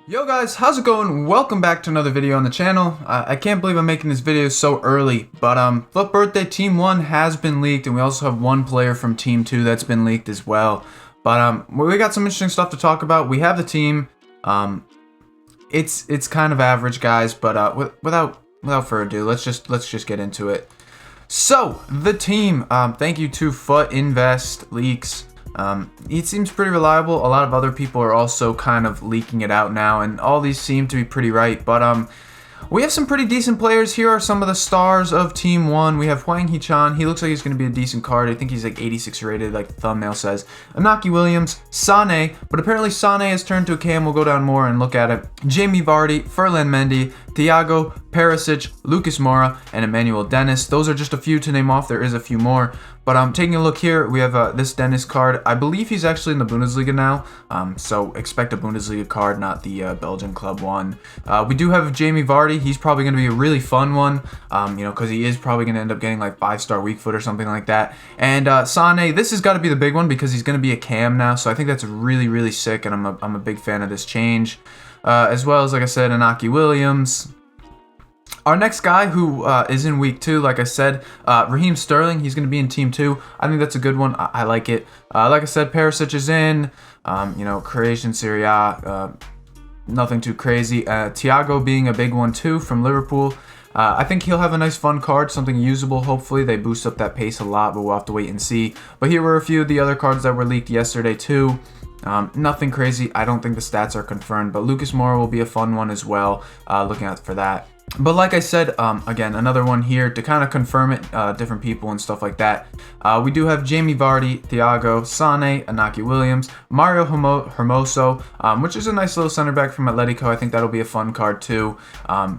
Yo guys, how's it going? Welcome back to another video on the channel. I can't believe I'm making this video so early, but FUT Birthday Team 1 has been leaked, and we also have one player from Team 2 that's been leaked as well. But we got some interesting stuff to talk about. We have the team. It's kind of average, guys, but without further ado, let's just get into it. So the team, thank you to FUT Leaks. It seems pretty reliable. A lot of other people are also kind of leaking it out now, and all these seem to be pretty right. But we have some pretty decent players. Here are some of the stars of Team 1. We have Hwang Hee-chan. He looks like he's going to be a decent card. I think he's like 86 rated, like the thumbnail says. Inaki Williams, Sane, but apparently Sane has turned to a cam. We'll go down more and look at it. Jamie Vardy, Ferland Mendy, Thiago, Perisic, Lucas Moura, and Emmanuel Dennis. Those are just a few to name off. There is a few more. But taking a look here, we have this Dennis card. I believe he's actually in the Bundesliga now, so expect a Bundesliga card, not the Belgian club one. We do have Jamie Vardy. He's probably going to be a really fun one, because he is probably going to end up getting like 5-star weak foot or something like that. And Sane, this has got to be the big one because he's going to be a cam now, so I think that's really, really sick, and I'm a big fan of this change. As well as, like I said, Inaki Williams. Our next guy who is in week 2, like I said, Raheem Sterling, he's going to be in Team 2. I think that's a good one. I like it. Like I said, Perisic is in, Croatian Serie A, nothing too crazy. Thiago being a big one too from Liverpool. I think he'll have a nice fun card, something usable. Hopefully they boost up that pace a lot, but we'll have to wait and see. But here were a few of the other cards that were leaked yesterday too. Nothing crazy. I don't think the stats are confirmed, but Lucas Moura will be a fun one as well, looking out for that. But like I said, again, another one here to kind of confirm it, different people and stuff like that. We do have Jamie Vardy, Thiago, Sane, Inaki Williams, Mario Hermoso, which is a nice little center back from Atletico. I think that'll be a fun card too.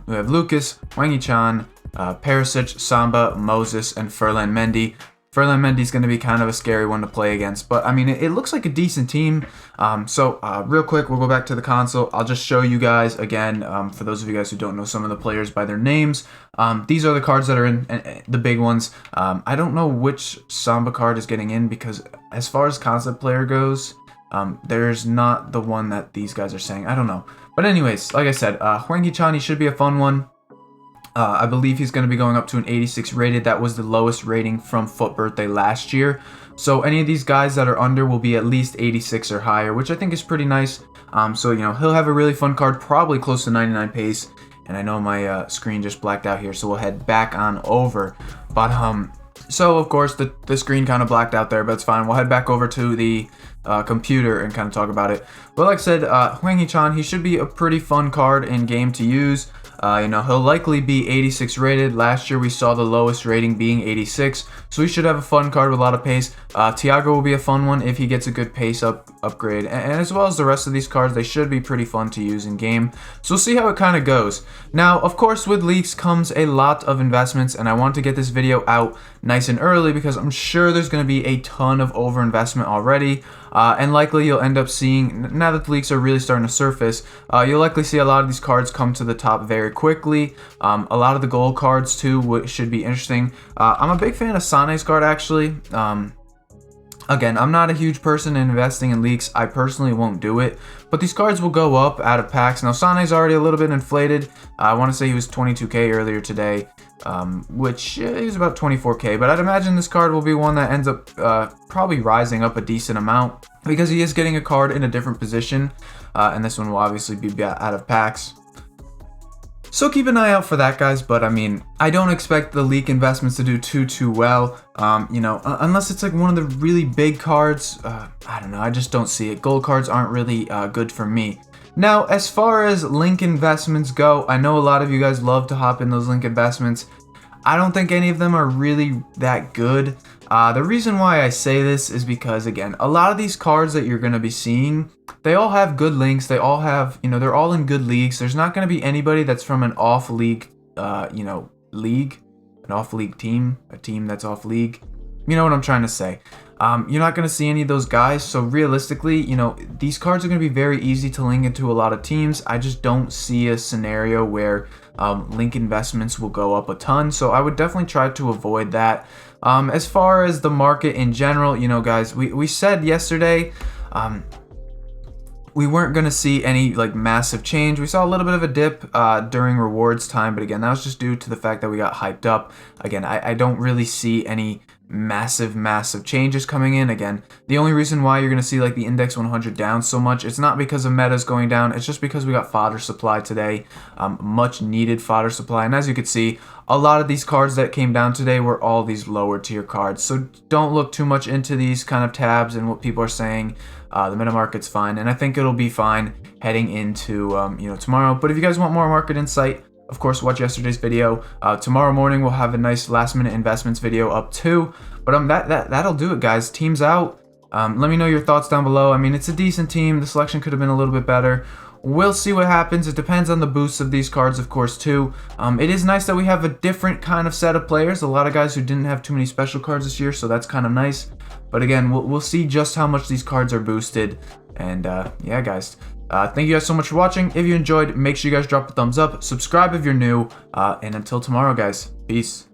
We have Lucas, Hwang Hee-chan, Perisic, Samba, Moses, and Ferland Mendy. Ferland Mendy's going to be kind of a scary one to play against, but I mean, it looks like a decent team. So real quick, we'll go back to the console. I'll just show you guys again, for those of you guys who don't know some of the players by their names. These are the cards that are in the big ones. I don't know which Samba card is getting in because as far as concept player goes, there's not the one that these guys are saying. I don't know. But anyways, like I said, Hwang Hee-chan should be a fun one. I believe he's going to be going up to an 86 rated. That was the lowest rating from FUT Birthday last year. So any of these guys that are under will be at least 86 or higher, which I think is pretty nice. So, he'll have a really fun card, probably close to 99 pace. And I know my screen just blacked out here, so we'll head back on over. But, so of course, the screen kind of blacked out there, but it's fine. We'll head back over to the computer and kind of talk about it. But like I said, Hwang Hee-chan, he should be a pretty fun card in game to use. He'll likely be 86 rated. Last year we saw the lowest rating being 86, so he should have a fun card with a lot of pace. Thiago will be a fun one if he gets a good pace upgrade, and as well as the rest of these cards, they should be pretty fun to use in game. So we'll see how it kind of goes. Now, of course, with leaks comes a lot of investments, and I want to get this video out nice and early because I'm sure there's going to be a ton of overinvestment already. And likely you'll end up seeing, now that the leaks are really starting to surface, you'll likely see a lot of these cards come to the top very quickly. A lot of the gold cards too should be interesting. I'm a big fan of Sane's card actually. Again, I'm not a huge person in investing in leaks. I personally won't do it, but these cards will go up out of packs. Now, Sane's already a little bit inflated. I want to say he was 22k earlier today, which he was about 24k, but I'd imagine this card will be one that ends up probably rising up a decent amount because he is getting a card in a different position, and this one will obviously be out of packs. So keep an eye out for that, guys, but I mean, I don't expect the leak investments to do too well, unless it's like one of the really big cards. I don't know, I just don't see it. Gold cards aren't really good for me. Now, as far as link investments go, I know a lot of you guys love to hop in those link investments. I don't think any of them are really that good. The reason why I say this is because, again, a lot of these cards that you're going to be seeing, they all have good links. They all have, they're all in good leagues. There's not going to be anybody that's from an off-league, league, an off-league team, a team that's off-league. You know what I'm trying to say. You're not going to see any of those guys. So realistically, these cards are going to be very easy to link into a lot of teams. I just don't see a scenario where link investments will go up a ton. So I would definitely try to avoid that. As far as the market in general, guys, we said yesterday, we weren't going to see any like massive change. We saw a little bit of a dip during rewards time, but again, that was just due to the fact that we got hyped up. Again, I don't really see any massive changes coming in. Again, the only reason why you're going to see like the index 100 down so much, it's not because of metas going down, it's just because we got fodder supply today, much needed fodder supply. And as you can see, a lot of these cards that came down today were all these lower tier cards, so don't look too much into these kind of tabs and what people are saying. The meta market's fine, and I think it'll be fine heading into tomorrow. But if you guys want more market insight, of course, watch yesterday's video. Tomorrow morning we'll have a nice last-minute investments video up too. But that'll do it, guys. Team's out. Let me know your thoughts down below. I mean, it's a decent team. The selection could have been a little bit better. We'll see what happens. It depends on the boosts of these cards, of course, too. It is nice that we have a different kind of set of players. A lot of guys who didn't have too many special cards this year, so that's kind of nice. But again, we'll see just how much these cards are boosted. And yeah, guys. Thank you guys so much for watching. If you enjoyed, make sure you guys drop a thumbs up. Subscribe if you're new. And until tomorrow, guys. Peace.